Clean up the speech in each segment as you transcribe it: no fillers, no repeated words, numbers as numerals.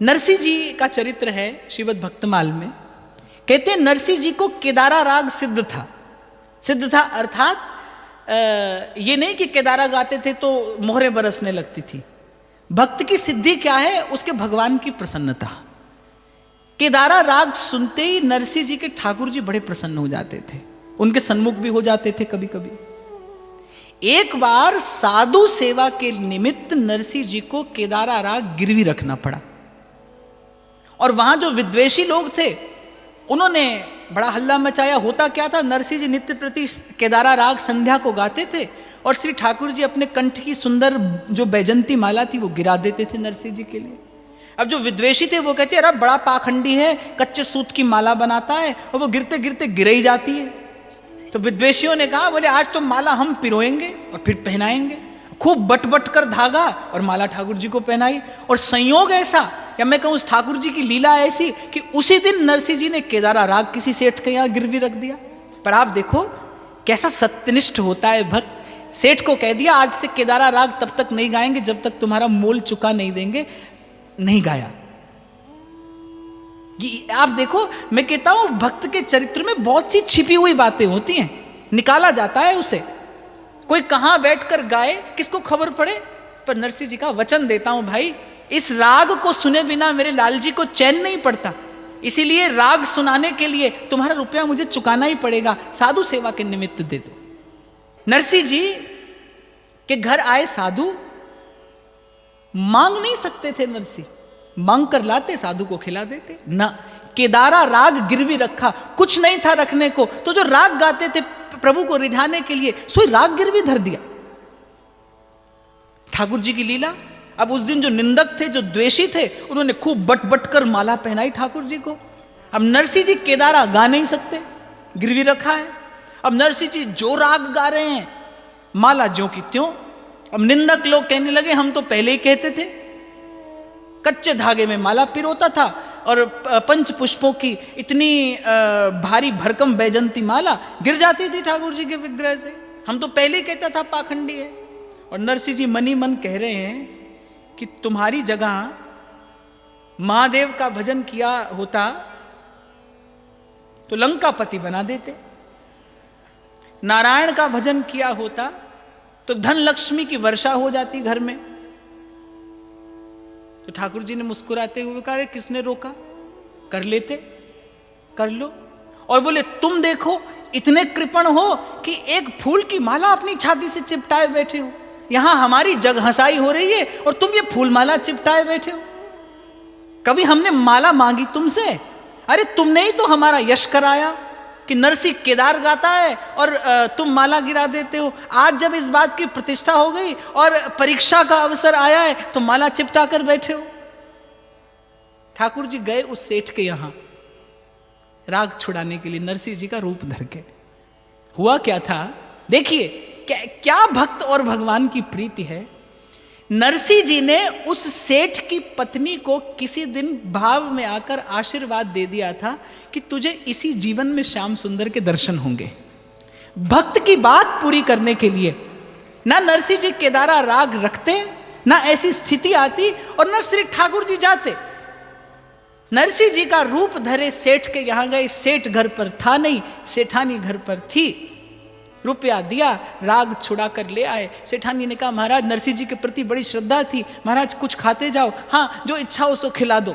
नरसिंह जी का चरित्र है श्रीमद् भक्तमाल में। कहते हैं नरसिंह जी को केदारा राग सिद्ध था। सिद्ध था अर्थात ये नहीं कि केदारा गाते थे तो मोहरें बरसने लगती थी। भक्त की सिद्धि क्या है? उसके भगवान की प्रसन्नता। केदारा राग सुनते ही नरसिंह जी के ठाकुर जी बड़े प्रसन्न हो जाते थे, उनके सन्मुख भी हो जाते थे कभी कभी। एक बार साधु सेवा के निमित्त नरसिंह जी को केदारा राग गिरवी रखना पड़ा, और वहां जो विद्वेषी लोग थे उन्होंने बड़ा हल्ला मचाया। होता क्या था, नरसिंह जी नित्य प्रति केदारा राग संध्या को गाते थे और श्री ठाकुर जी अपने कंठ की सुंदर जो बैजंती माला थी वो गिरा देते थे नरसिंह जी के लिए। अब जो विद्वेषी थे वो कहते अरे बड़ा पाखंडी है, कच्चे सूत की माला बनाता है, और वो गिरते गिरते गिर ही जाती है। तो विद्वेषियों ने कहा बोले आज तो माला हम पिरोएंगे और फिर पहनाएंगे। खूब बट बट कर धागा और माला ठाकुर जी को पहनाई। और संयोग ऐसा, या मैं कहूँ उस ठाकुर जी की लीला ऐसी कि उसी दिन नरसिंह जी ने केदारा राग किसी सेठ के यहाँ गिरवी रख दिया। पर आप देखो कैसा सत्यनिष्ठ होता है भक्त। सेठ को कह दिया आज से केदारा राग तब तक नहीं गाएंगे जब तक तुम्हारा मोल चुका नहीं देंगे। नहीं गाया। आप देखो, मैं कहता हूं भक्त के चरित्र में बहुत सी छिपी हुई बातें होती हैं, निकाला जाता है उसे। कोई कहां बैठकर गाए किसको खबर पड़े, पर नरसिंह जी का वचन देता हूं भाई, इस राग को सुने बिना मेरे लाल जी को चैन नहीं पड़ता, इसीलिए राग सुनाने के लिए तुम्हारा रुपया मुझे चुकाना ही पड़ेगा, साधु सेवा के निमित्त दे दो। नरसिंह जी के घर आए साधु, मांग नहीं सकते थे नरसिंह, मांग कर लाते, साधु को खिला देते ना। केदारा राग गिरवी रखा, कुछ नहीं था रखने को, तो जो राग गाते थे प्रभु को रिझाने के लिए सोई राग गिरवी धर दिया। ठाकुर जी की लीला। अब उस दिन जो निंदक थे, जो द्वेषी थे, उन्होंने खूब बट बट कर माला पहनाई ठाकुर जी को। अब नरसिंह जी केदारा गा नहीं सकते, गिरवी रखा है। अब नरसिंह जी जो राग गा रहे हैं, माला ज्यों की त्यों। अब निंदक लोग कहने लगे हम तो पहले ही कहते थे। कच्चे धागे में माला पिरोता था और पंच पुष्पों की इतनी भारी भरकम बैजंती माला गिर जाती थी ठाकुर जी के विग्रह से। हम तो पहले ही कहता था पाखंडी है। और नरसिंह जी मनी मन कह रहे हैं कि तुम्हारी जगह महादेव का भजन किया होता तो लंकापति बना देते, नारायण का भजन किया होता तो धन लक्ष्मी की वर्षा हो जाती घर में। तो ठाकुर जी ने मुस्कुराते हुए कहा किसने रोका, कर लेते, कर लो। और बोले तुम देखो इतने कृपण हो कि एक फूल की माला अपनी छाती से चिपटाए बैठे हो। यहां हमारी जग हंसाई हो रही है और तुम ये फूल माला चिपटाए बैठे हो। कभी हमने माला मांगी तुमसे? अरे तुमने ही तो हमारा यश कराया कि नरसिंह केदार गाता है और तुम माला गिरा देते हो। आज जब इस बात की प्रतिष्ठा हो गई और परीक्षा का अवसर आया है तो माला चिपटा कर बैठे हो। ठाकुर जी गए उस सेठ के यहां राग छुड़ाने के लिए, नरसिंह जी का रूप धर के। हुआ क्या था देखिए, क्या भक्त और भगवान की प्रीति है। नरसिंह जी ने उस सेठ की पत्नी को किसी दिन भाव में आकर आशीर्वाद दे दिया था कि तुझे इसी जीवन में श्याम सुंदर के दर्शन होंगे। भक्त की बात पूरी करने के लिए ना नरसिंह जी केदारा राग रखते, ना ऐसी स्थिति आती, और ना श्री ठाकुर जी जाते। नरसिंह जी का रूप धरे सेठ के यहां गए। सेठ घर पर था नहीं, सेठानी घर पर थी। रुपया दिया, राग छुड़ा कर ले आए। सेठानी ने कहा महाराज नरसिंह जी के प्रति बड़ी श्रद्धा थी, महाराज कुछ खाते जाओ, हाँ जो इच्छा हो सो खिला दो।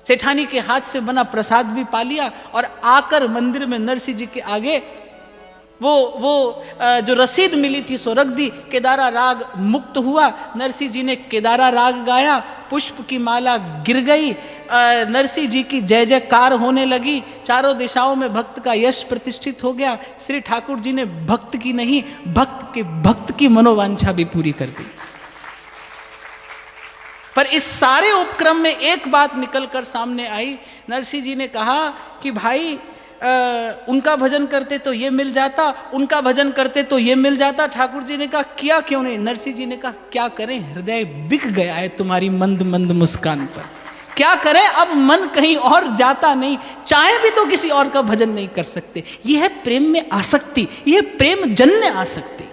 सेठानी के हाथ से बना प्रसाद भी पा लिया और आकर मंदिर में नरसिंह जी के आगे वो जो रसीद मिली थी सो रख दी। केदारा राग मुक्त हुआ। नरसिंह जी ने केदारा राग गाया, पुष्प की माला गिर गई, नरसिंह जी की जय जयकार होने लगी। चारों दिशाओं में भक्त का यश प्रतिष्ठित हो गया। श्री ठाकुर जी ने भक्त की नहीं, भक्त की मनोवांछा भी पूरी कर दी। पर इस सारे उपक्रम में एक बात निकल कर सामने आई। नरसिंह जी ने कहा कि भाई उनका भजन करते तो ये मिल जाता, उनका भजन करते तो ये मिल जाता। ठाकुर जी ने कहा किया क्यों नहीं? नरसिंह जी ने कहा क्या करें, हृदय बिक गया है तुम्हारी मंद मंद मुस्कान पर। क्या करें, अब मन कहीं और जाता नहीं, चाहे भी तो किसी और का भजन नहीं कर सकते। यह है प्रेम में आसक्ति, यह प्रेम जन्य आसक्ति।